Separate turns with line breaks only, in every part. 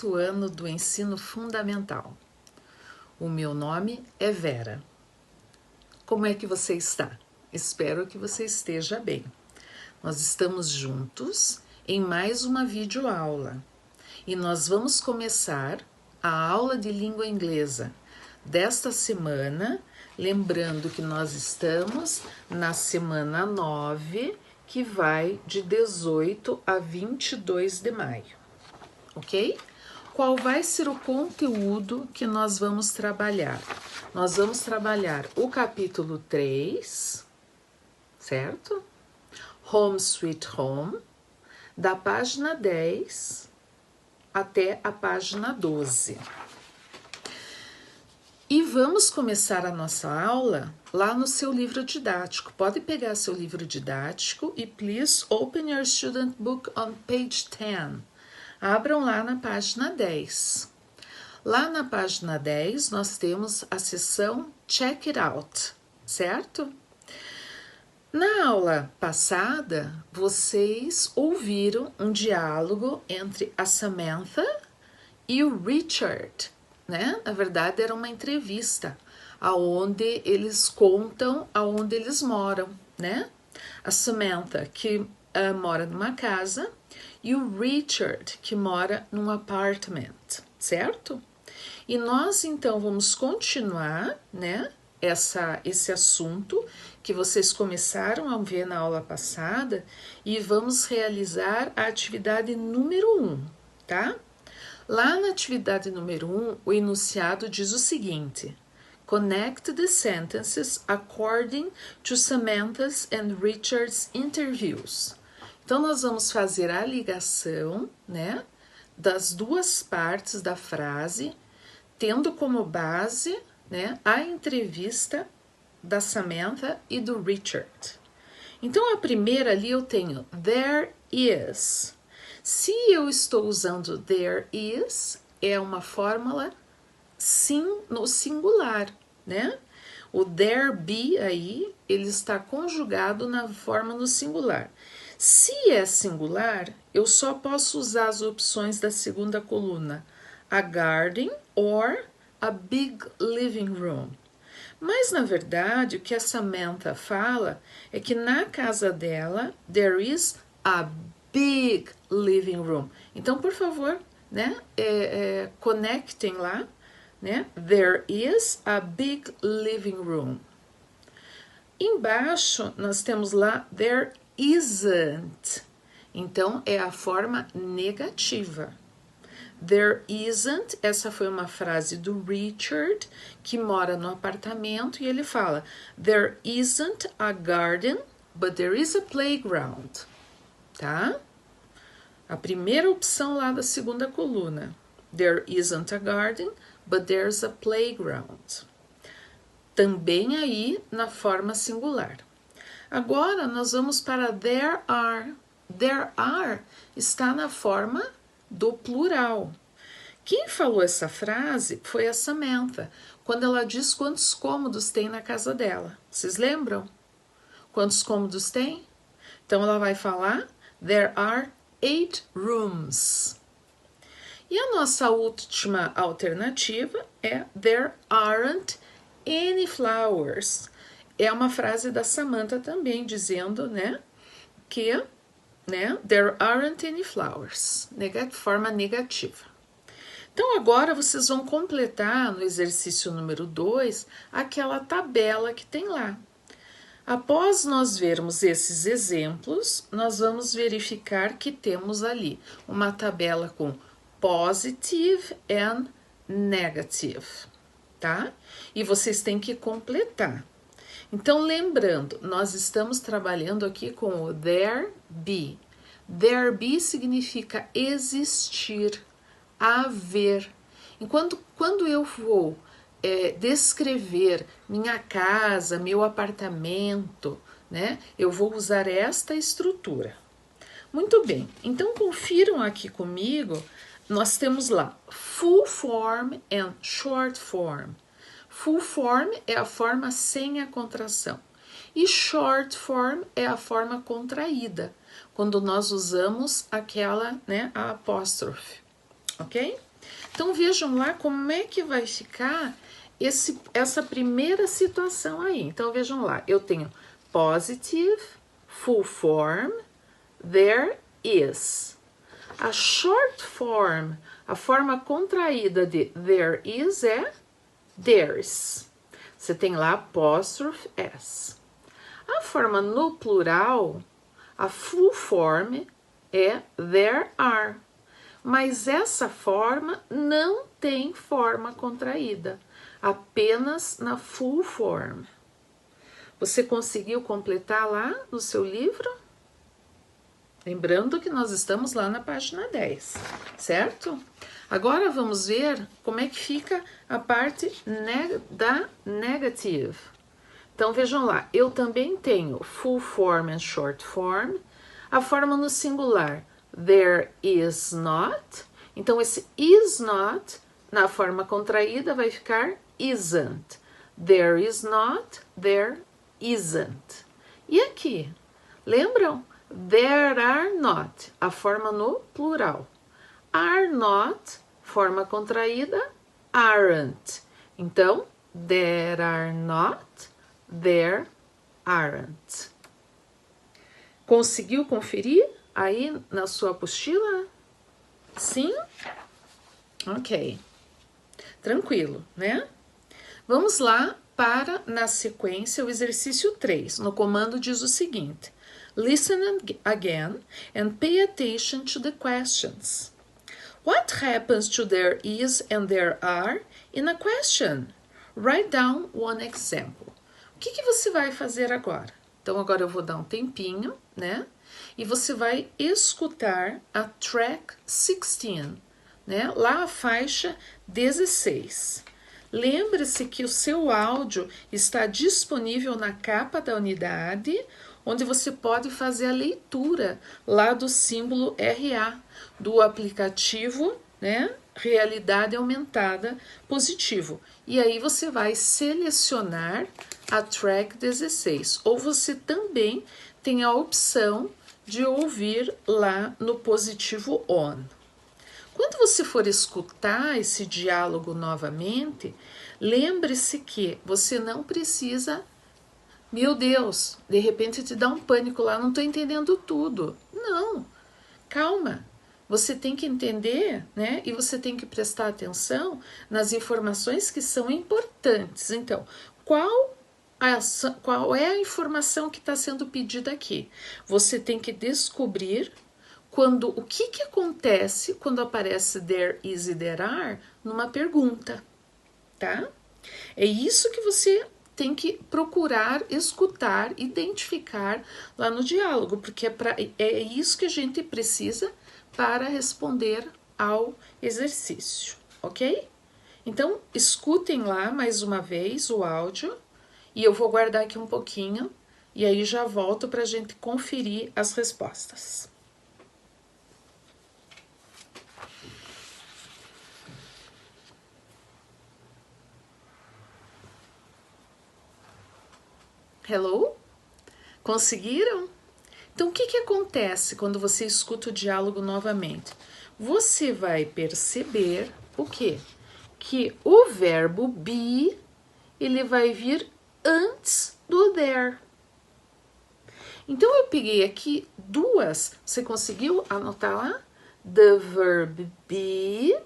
sexto ano do ensino fundamental. O meu nome é Vera. Como é que você está? Espero que você esteja bem. Nós estamos juntos em mais uma videoaula e nós vamos começar a aula de língua inglesa desta semana, lembrando que nós estamos na semana 9, que vai de 18 a 22 de maio, ok? Qual vai ser o conteúdo que nós vamos trabalhar? Nós vamos trabalhar o capítulo 3, certo? Home Sweet Home, da página 10 até a página 12. E vamos começar a nossa aula lá no seu livro didático. Pode pegar seu livro didático e please open your student book on page 10. Abram lá na página 10. Lá na página 10 nós temos a seção Check It Out, certo? Na aula passada, vocês ouviram um diálogo entre a Samantha e o Richard, né? Na verdade, era uma entrevista aonde eles contam aonde eles moram, né? A Samantha, que mora numa casa, e o Richard, que mora num apartment, certo? E nós, então, vamos continuar, né? Esse assunto que vocês começaram a ver na aula passada e vamos realizar a atividade número 1, tá? Lá na atividade número 1, o enunciado diz o seguinte: Connect the sentences according to Samantha's and Richard's interviews. Então, nós vamos fazer a ligação, né, das duas partes da frase, tendo como base, né, a entrevista da Samantha e do Richard. Então, a primeira ali eu tenho there is. Se eu estou usando there is, é uma fórmula sim no singular, né? O there be aí, ele está conjugado na forma no singular. Se é singular, eu só posso usar as opções da segunda coluna, a garden or a big living room. Mas, na verdade, o que a Samantha fala é que na casa dela, there is a big living room. Então, por favor, né, conectem lá, né? There is a big living room. Embaixo, nós temos lá, there isn't. Então, é a forma negativa. There isn't, essa foi uma frase do Richard, que mora no apartamento, e ele fala, there isn't a garden, but there is a playground, tá? A primeira opção lá da segunda coluna, there isn't a garden, but there's a playground. Também aí na forma singular. Agora, nós vamos para there are. There are está na forma do plural. Quem falou essa frase foi a Samantha, quando ela diz quantos cômodos tem na casa dela. Vocês lembram? Quantos cômodos tem? Então, ela vai falar, there are 8 rooms. E a nossa última alternativa é, there aren't any flowers. É uma frase da Samantha também, dizendo, né, que there aren't any flowers, forma negativa. Então, agora vocês vão completar no exercício número 2 aquela tabela que tem lá. Após nós vermos esses exemplos, nós vamos verificar que temos ali uma tabela com positive and negative, tá? E vocês têm que completar. Então, lembrando, nós estamos trabalhando aqui com o there be. There be significa existir, haver. Enquanto quando eu vou descrever minha casa, meu apartamento, né, eu vou usar esta estrutura. Muito bem, então confiram aqui comigo, nós temos lá full form and short form. Full form é a forma sem a contração e short form é a forma contraída, quando nós usamos aquela, né, a apóstrofe, ok? Então, vejam lá como é que vai ficar essa primeira situação aí. Então, vejam lá, eu tenho positive, full form, there is. A short form, a forma contraída de there is é there's. Você tem lá apóstrofe S. A forma no plural, a full form é there are. Mas essa forma não tem forma contraída, apenas na full form. Você conseguiu completar lá no seu livro? Lembrando que nós estamos lá na página 10, certo? Agora vamos ver como é que fica a parte da negative. Então vejam lá, eu também tenho full form and short form. A forma no singular, there is not. Então esse is not, na forma contraída, vai ficar isn't. There is not, there isn't. E aqui, lembram? There are not, a forma no plural. Are not, forma contraída, aren't. Então, there are not, there aren't. Conseguiu conferir aí na sua apostila? Sim? Ok. Tranquilo, né? Vamos lá para, na sequência, o exercício 3. No comando diz o seguinte: listen again and pay attention to the questions. What happens to there is and there are in a question? Write down one example. O que você vai fazer agora? Então, agora eu vou dar um tempinho, né? E você vai escutar a track 16, né? Lá a faixa 16. Lembre-se que o seu áudio está disponível na capa da unidade, onde você pode fazer a leitura lá do símbolo RA, do aplicativo, né? Realidade aumentada positivo. E aí você vai selecionar a track 16. Ou você também tem a opção de ouvir lá no positivo on. Quando você for escutar esse diálogo novamente, lembre-se que você não precisa, meu Deus, de repente te dá um pânico lá, não estou entendendo tudo. Não, calma. Você tem que entender, né? E você tem que prestar atenção nas informações que são importantes. Então, qual é a informação que está sendo pedida aqui? Você tem que descobrir o que acontece quando aparece there is e there are numa pergunta, tá? É isso que você tem que procurar, escutar, identificar lá no diálogo, porque é isso que a gente precisa para responder ao exercício, ok? Então, escutem lá mais uma vez o áudio e eu vou guardar aqui um pouquinho e aí já volto para a gente conferir as respostas. Hello? Conseguiram? Então, o que acontece quando você escuta o diálogo novamente? Você vai perceber o quê? Que o verbo be, ele vai vir antes do there. Então, eu peguei aqui duas. Você conseguiu anotar lá? The verb be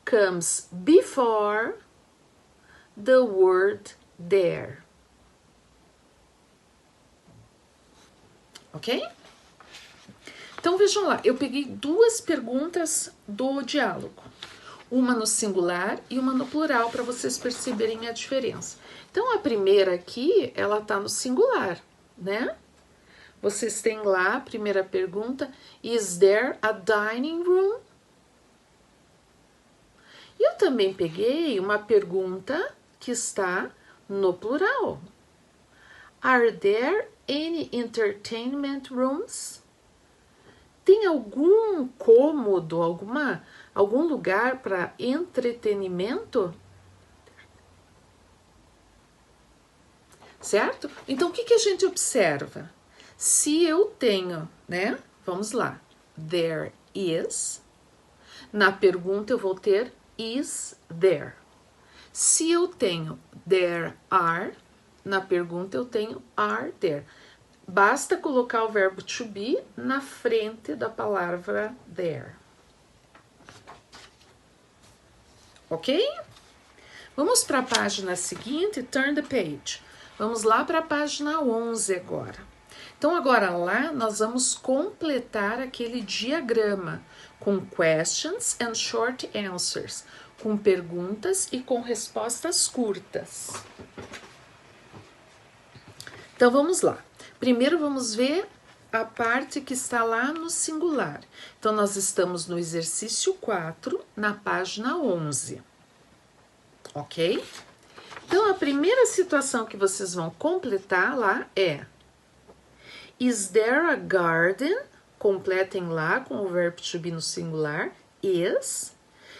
comes before the word there. Ok? Então, vejam lá, eu peguei duas perguntas do diálogo. Uma no singular e uma no plural, para vocês perceberem a diferença. Então, a primeira aqui, ela tá no singular, né? Vocês têm lá a primeira pergunta, is there a dining room? E eu também peguei uma pergunta que está no plural. Are there any entertainment rooms? Tem algum cômodo, algum lugar para entretenimento? Certo? Então, o que a gente observa? Se eu tenho, né? Vamos lá. There is. Na pergunta eu vou ter is there. Se eu tenho there are, na pergunta eu tenho are there. Basta colocar o verbo to be na frente da palavra there. Ok? Vamos para a página seguinte, turn the page. Vamos lá para a página 11 agora. Então, agora lá nós vamos completar aquele diagrama com questions and short answers, com perguntas e com respostas curtas. Então, vamos lá. Primeiro, vamos ver a parte que está lá no singular. Então, nós estamos no exercício 4, na página 11. Ok? Então, a primeira situação que vocês vão completar lá é: is there a garden? Completem lá com o verbo to be no singular, is.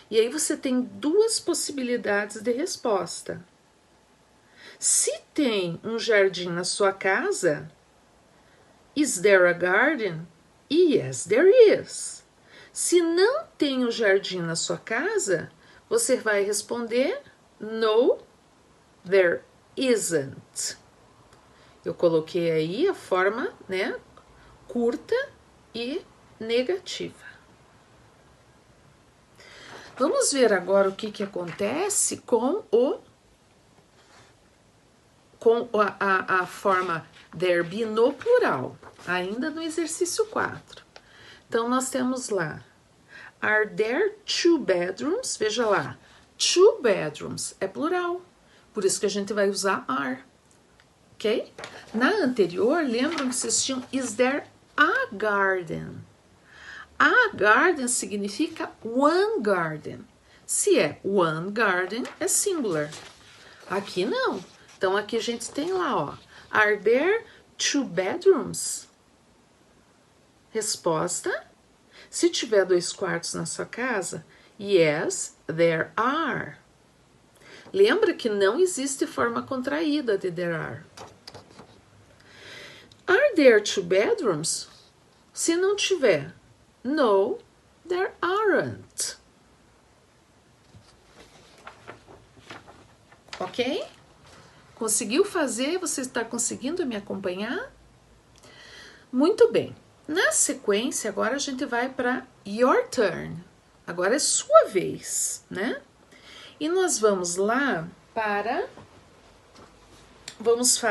E aí você tem duas possibilidades de resposta. Se tem um jardim na sua casa, is there a garden? Yes, there is. Se não tem um jardim na sua casa, você vai responder no, there isn't. Eu coloquei aí a forma, né, curta e negativa. Vamos ver agora o que acontece com a forma there be no plural, ainda no exercício 4. Então, nós temos lá, are there two bedrooms? Veja lá, two bedrooms é plural, por isso que a gente vai usar are, ok? Na anterior, lembram que vocês tinham is there a garden? A garden significa one garden. Se é one garden, é singular. Aqui não. Então, aqui a gente tem lá, ó. Are there two bedrooms? Resposta. Se tiver 2 quartos na sua casa, yes, there are. Lembra que não existe forma contraída de there are. Are there two bedrooms? Se não tiver, no, there aren't. Ok? Conseguiu fazer? Você está conseguindo me acompanhar? Muito bem. Na sequência, agora a gente vai para your turn. Agora é sua vez, né? E nós vamos lá para... Vamos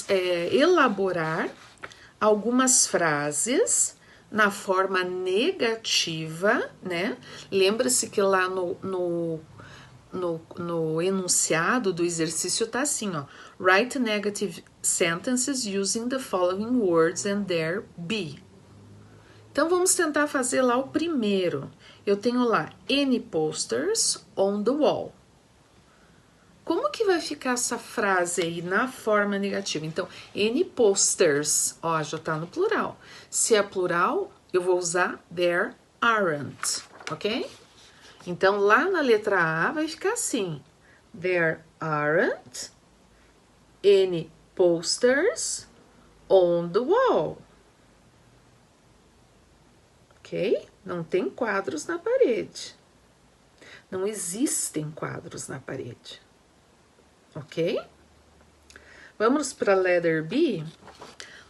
elaborar algumas frases na forma negativa, né? Lembra-se que lá no enunciado do exercício tá assim, ó. Write negative sentences using the following words and there be. Então, vamos tentar fazer lá o primeiro. Eu tenho lá, any posters on the wall. Como que vai ficar essa frase aí na forma negativa? Então, any posters, ó, já tá no plural. Se é plural, eu vou usar there aren't, ok? Então, lá na letra A vai ficar assim. There aren't any posters on the wall. Ok? Não tem quadros na parede. Não existem quadros na parede. Ok? Vamos para a letter B.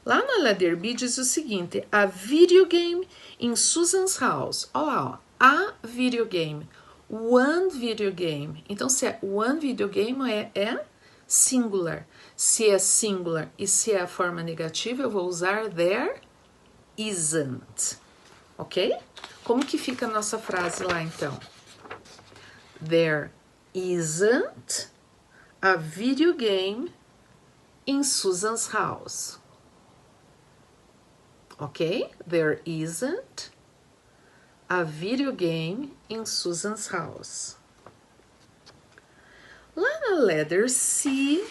Lá na letter B diz o seguinte: a video game in Susan's house. Olha lá, ó. A videogame. One videogame. Então, se é one videogame, é singular. Se é singular e se é a forma negativa, eu vou usar there isn't. Ok? Como que fica a nossa frase lá, então? There isn't a video game in Susan's house. Ok? There isn't a video game in Susan's house. Lá na letter C,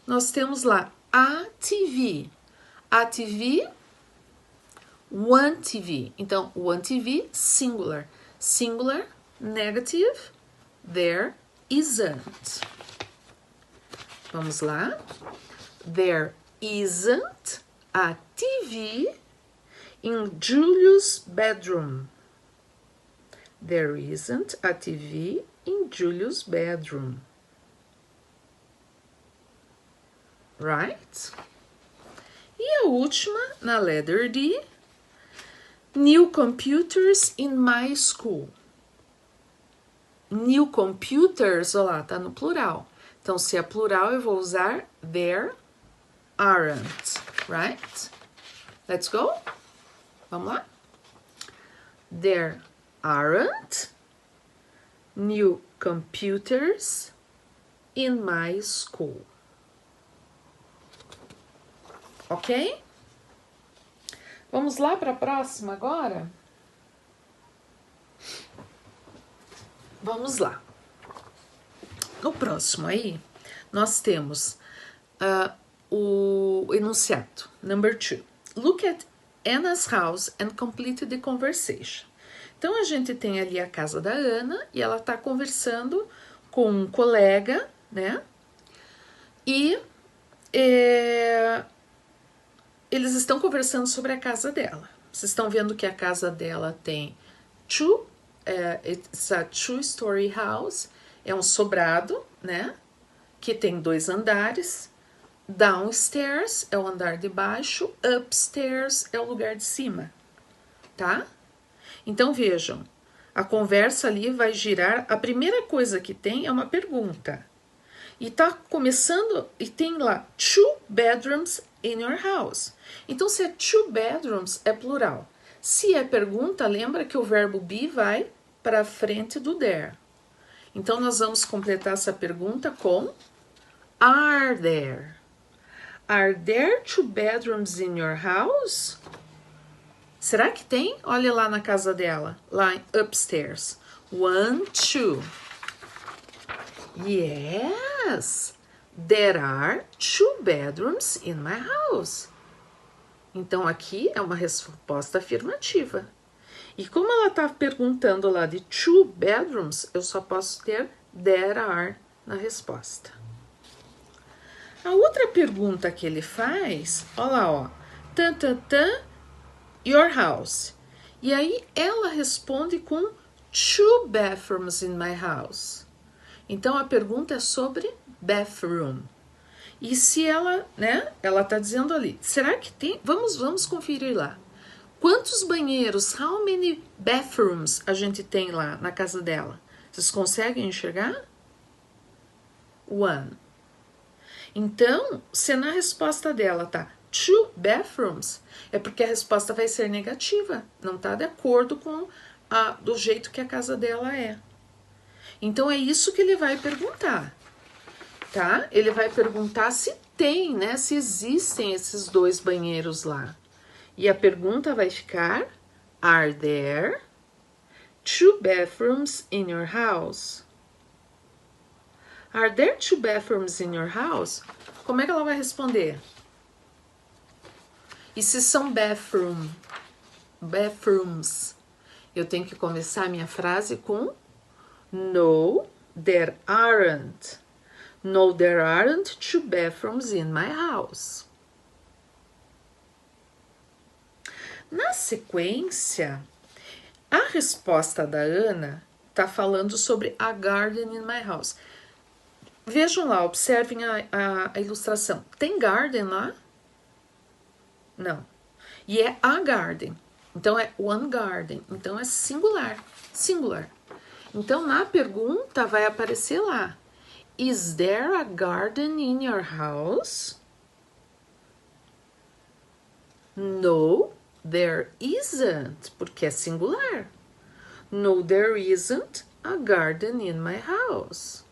nós temos lá a TV. A TV, one TV. Então, one TV, singular. Singular, negative, there isn't. Vamos lá. There isn't a TV in Julius' bedroom. There isn't a TV in Julius' bedroom. Right? E a última, na letter D. New computers in my school. New computers, olha lá, tá no plural. Então, se é plural, eu vou usar there aren't, right? Let's go? Vamos lá? There aren't new computers in my school. Ok? Vamos lá para a próxima agora? Vamos lá. No próximo aí, nós temos o enunciado. Number 2. Look at Anna's house and complete the conversation. Então, a gente tem ali a casa da Ana e ela está conversando com um colega, né? E eles estão conversando sobre a casa dela. Vocês estão vendo que a casa dela tem it's a two-story house, é um sobrado, né? Que tem 2 andares. Downstairs é o andar de baixo, upstairs é o lugar de cima, tá? Então, vejam, a conversa ali vai girar, a primeira coisa que tem é uma pergunta. E tá começando, e tem lá, 2 bedrooms in your house. Então, se é 2 bedrooms, é plural. Se é pergunta, lembra que o verbo be vai para frente do there. Então, nós vamos completar essa pergunta com are there? Are there 2 bedrooms in your house? Será que tem? Olha lá na casa dela, lá upstairs. 1, 2. Yes, there are 2 bedrooms in my house. Então, aqui é uma resposta afirmativa. E como ela está perguntando lá de 2 bedrooms, eu só posso ter there are na resposta. A outra pergunta que ele faz, olha lá, ó. Your house. E aí ela responde com 2 bathrooms in my house. Então a pergunta é sobre bathroom. E se ela, né, ela tá dizendo ali, será que tem? Vamos conferir lá. Quantos banheiros, how many bathrooms a gente tem lá na casa dela? Vocês conseguem enxergar? 1. Então, se na resposta dela tá 2 bathrooms, é porque a resposta vai ser negativa, não tá de acordo com do jeito que a casa dela é. Então, é isso que ele vai perguntar, tá? Ele vai perguntar se tem, né? Se existem esses 2 banheiros lá. E a pergunta vai ficar, are there 2 bathrooms in your house? Are there 2 bathrooms in your house? Como é que ela vai responder? E se são bathrooms, eu tenho que começar a minha frase com no, there aren't. No, there aren't 2 bathrooms in my house. Na sequência, a resposta da Ana está falando sobre a garden in my house. Vejam lá, observem a ilustração. Tem garden lá? Não. E é a garden. Então, é one garden. Então, é singular. Singular. Então, na pergunta vai aparecer lá. Is there a garden in your house? No, there isn't. Porque é singular. No, there isn't a garden in my house.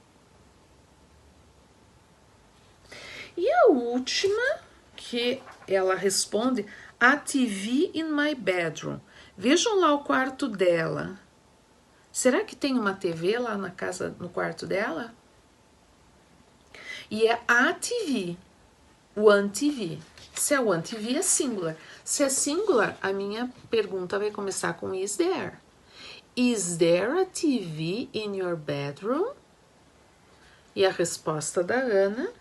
E a última, que ela responde, a TV in my bedroom. Vejam lá o quarto dela. Será que tem uma TV lá na casa, no quarto dela? E é a TV, one TV. Se é one TV, é singular. Se é singular, a minha pergunta vai começar com is there. Is there a TV in your bedroom? E a resposta da Ana,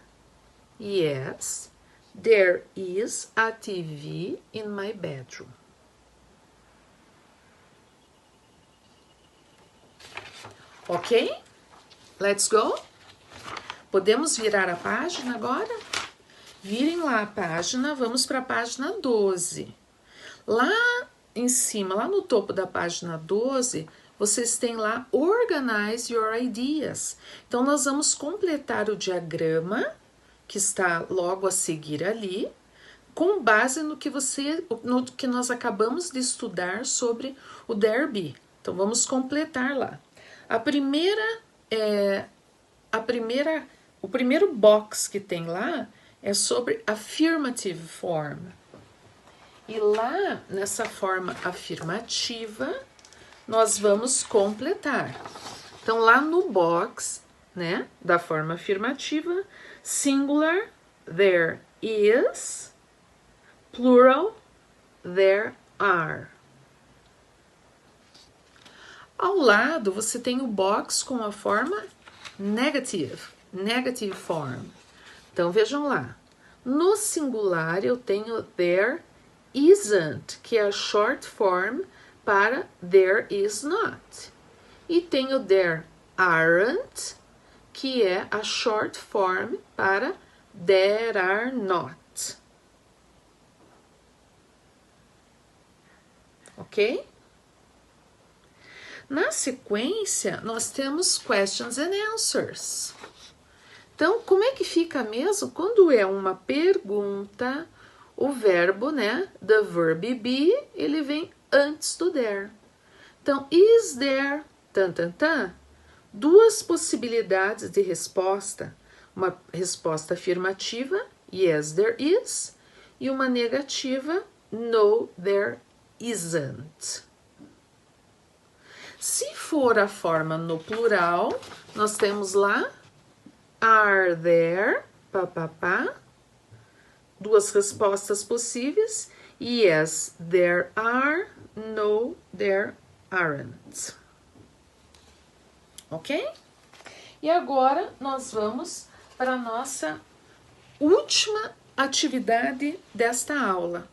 yes, there is a TV in my bedroom. Ok? Let's go? Podemos virar a página agora? Virem lá a página, vamos para a página 12. Lá em cima, lá no topo da página 12, vocês têm lá Organize Your Ideas. Então, nós vamos completar o diagrama, que está logo a seguir ali, com base no que nós acabamos de estudar sobre o there be. Então, vamos completar lá. O primeiro box que tem lá é sobre affirmative form. E lá, nessa forma afirmativa, nós vamos completar. Então, lá no box, né, da forma afirmativa, singular, there is, plural, there are. Ao lado, você tem o box com a forma negative form. Então, vejam lá. No singular, eu tenho there isn't, que é a short form para there is not. E tenho there aren't, que é a short form para there are not. Ok? Na sequência, nós temos questions and answers. Então, como é que fica mesmo? Quando é uma pergunta, o verbo, né, the verb be, ele vem antes do there. Então, is there, duas possibilidades de resposta. Uma resposta afirmativa, yes, there is, e uma negativa, no, there isn't. Se for a forma no plural, nós temos lá are there, duas respostas possíveis, yes, there are, no, there aren't. Ok? E agora nós vamos para a nossa última atividade desta aula.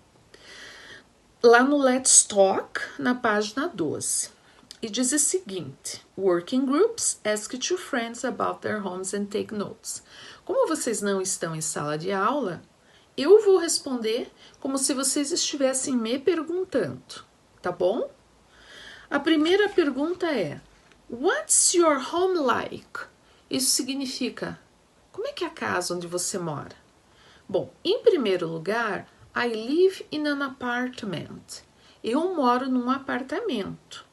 Lá no Let's Talk, na página 12. E diz o seguinte: Working groups, ask two friends about their homes and take notes. Como vocês não estão em sala de aula, eu vou responder como se vocês estivessem me perguntando, tá bom? A primeira pergunta é: What's your home like? Isso significa, como é que é a casa onde você mora? Bom, em primeiro lugar, I live in an apartment. Eu moro num apartamento.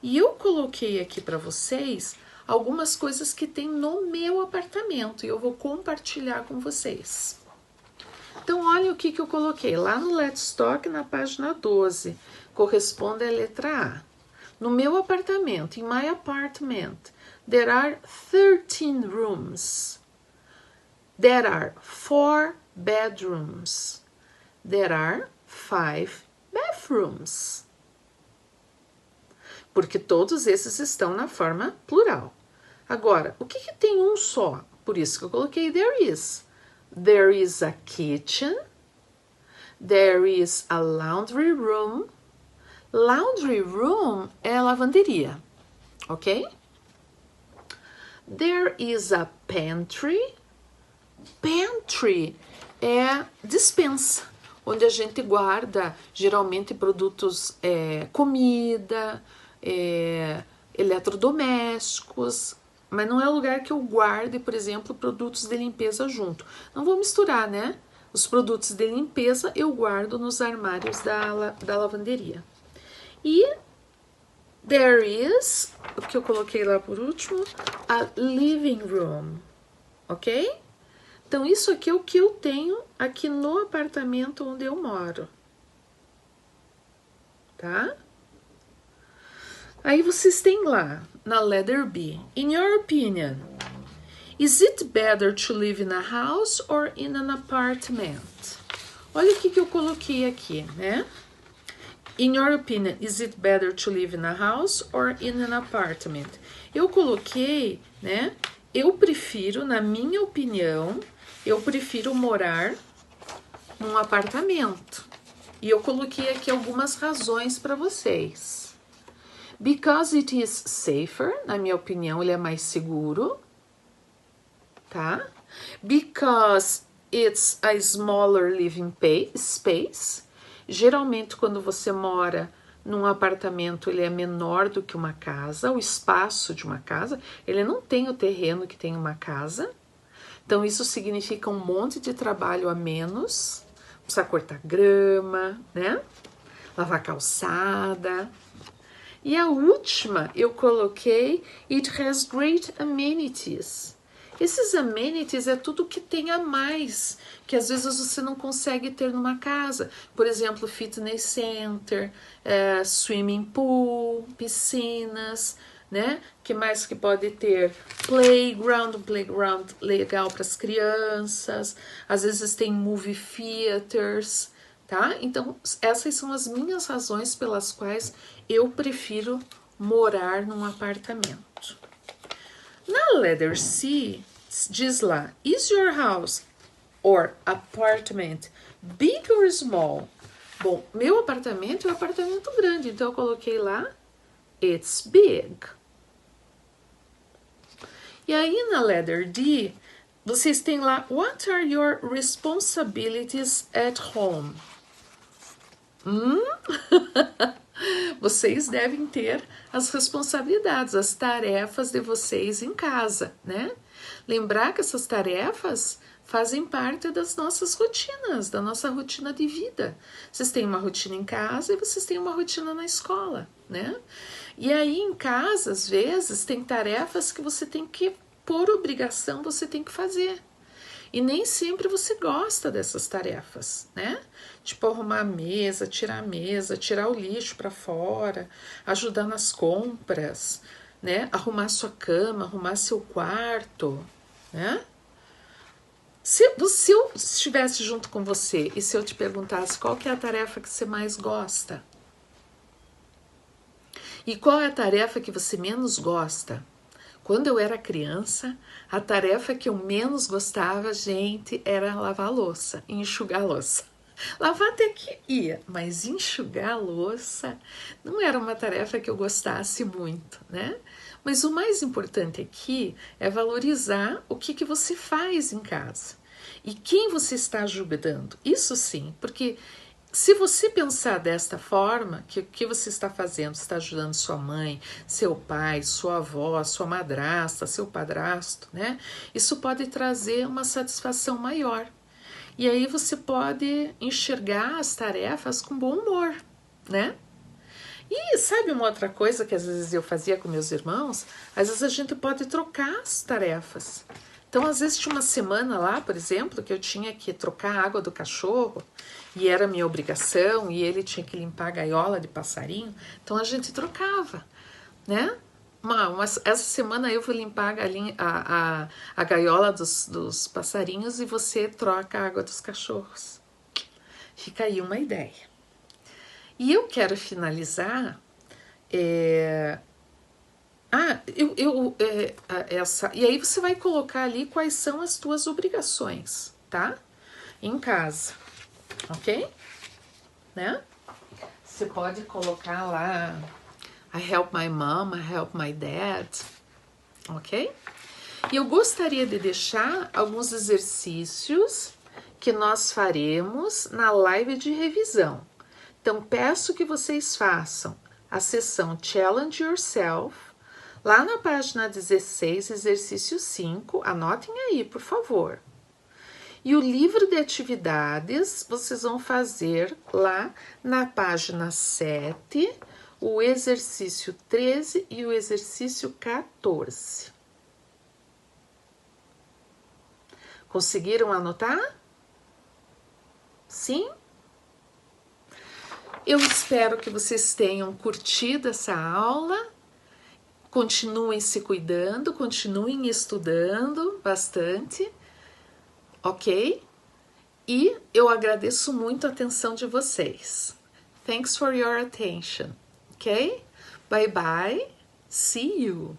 E eu coloquei aqui para vocês algumas coisas que tem no meu apartamento e eu vou compartilhar com vocês. Então, olha o que eu coloquei lá no Let's Talk, na página 12. Corresponde à letra A. No meu apartamento, in my apartment, there are 13 rooms. There are 4 bedrooms. There are 5 bathrooms. Porque todos esses estão na forma plural. Agora, o que tem um só? Por isso que eu coloquei there is. There is a kitchen. There is a laundry room. Laundry room é a lavanderia, ok? There is a pantry. Pantry é despensa, onde a gente guarda geralmente produtos, comida, eletrodomésticos, mas não é o lugar que eu guarde, por exemplo, produtos de limpeza junto. Não vou misturar, né? Os produtos de limpeza eu guardo nos armários da lavanderia. E there is, o que eu coloquei lá por último, a living room, ok? Então, isso aqui é o que eu tenho aqui no apartamento onde eu moro, tá? Aí vocês têm lá, na letter B, in your opinion, is it better to live in a house or in an apartment? Olha o que eu coloquei aqui, né? In your opinion, is it better to live in a house or in an apartment? Eu coloquei, né? Eu prefiro, na minha opinião, eu prefiro morar num apartamento. E eu coloquei aqui algumas razões para vocês. Because it is safer, na minha opinião, ele é mais seguro, tá? Because it's a smaller living space. Geralmente, quando você mora num apartamento, ele é menor do que uma casa, o espaço de uma casa, ele não tem o terreno que tem uma casa. Então, isso significa um monte de trabalho a menos. Precisa cortar grama, né? Lavar calçada. E a última, eu coloquei It has great amenities. Esses amenities é tudo que tem a mais, que às vezes você não consegue ter numa casa. Por exemplo, fitness center, swimming pool, piscinas, né? Que mais que pode ter? Playground, um playground legal para as crianças. Às vezes tem movie theaters, tá? Então, essas são as minhas razões pelas quais eu prefiro morar num apartamento. Na letter C, diz lá, is your house or apartment big or small? Bom, meu apartamento é um apartamento grande, então eu coloquei lá, it's big. E aí na letter D, vocês têm lá, what are your responsibilities at home? Vocês devem ter as responsabilidades, as tarefas de vocês em casa, né? Lembrar que essas tarefas fazem parte das nossas rotinas, da nossa rotina de vida. Vocês têm uma rotina em casa e vocês têm uma rotina na escola, né? E aí em casa, às vezes, tem tarefas que você tem que, por obrigação, você tem que fazer. E nem sempre você gosta dessas tarefas, né? Tipo arrumar a mesa, tirar o lixo para fora, ajudar nas compras, né? Arrumar sua cama, arrumar seu quarto, né? Se eu estivesse junto com você e se eu te perguntasse qual que é a tarefa que você mais gosta? E qual é a tarefa que você menos gosta? Quando eu era criança, a tarefa que eu menos gostava, gente, era lavar a louça, enxugar a louça. Lavar até que ia, mas enxugar a louça não era uma tarefa que eu gostasse muito, né? Mas o mais importante aqui é valorizar o que você faz em casa e quem você está ajudando. Isso sim, porque se você pensar desta forma, que o que você está fazendo, está ajudando sua mãe, seu pai, sua avó, sua madrasta, seu padrasto, né? Isso pode trazer uma satisfação maior. E aí você pode enxergar as tarefas com bom humor, né? E sabe uma outra coisa que às vezes eu fazia com meus irmãos? Às vezes a gente pode trocar as tarefas. Então, às vezes tinha uma semana lá, por exemplo, que eu tinha que trocar a água do cachorro e era minha obrigação e ele tinha que limpar a gaiola de passarinho. Então, a gente trocava, né? Essa semana eu vou limpar a gaiola dos passarinhos e você troca a água dos cachorros. Fica aí uma ideia. E eu quero finalizar e aí você vai colocar ali quais são as tuas obrigações, tá? Em casa, ok? Né? Você pode colocar lá I help my mom, I help my dad, ok? E eu gostaria de deixar alguns exercícios que nós faremos na live de revisão. Então, peço que vocês façam a sessão Challenge Yourself, lá na página 16, exercício 5, anotem aí, por favor. E o livro de atividades, vocês vão fazer lá na página 7, o exercício 13 e o exercício 14. Conseguiram anotar? Sim? Eu espero que vocês tenham curtido essa aula. Continuem se cuidando, continuem estudando bastante, ok? E eu agradeço muito a atenção de vocês. Thanks for your attention, ok? Bye bye, see you!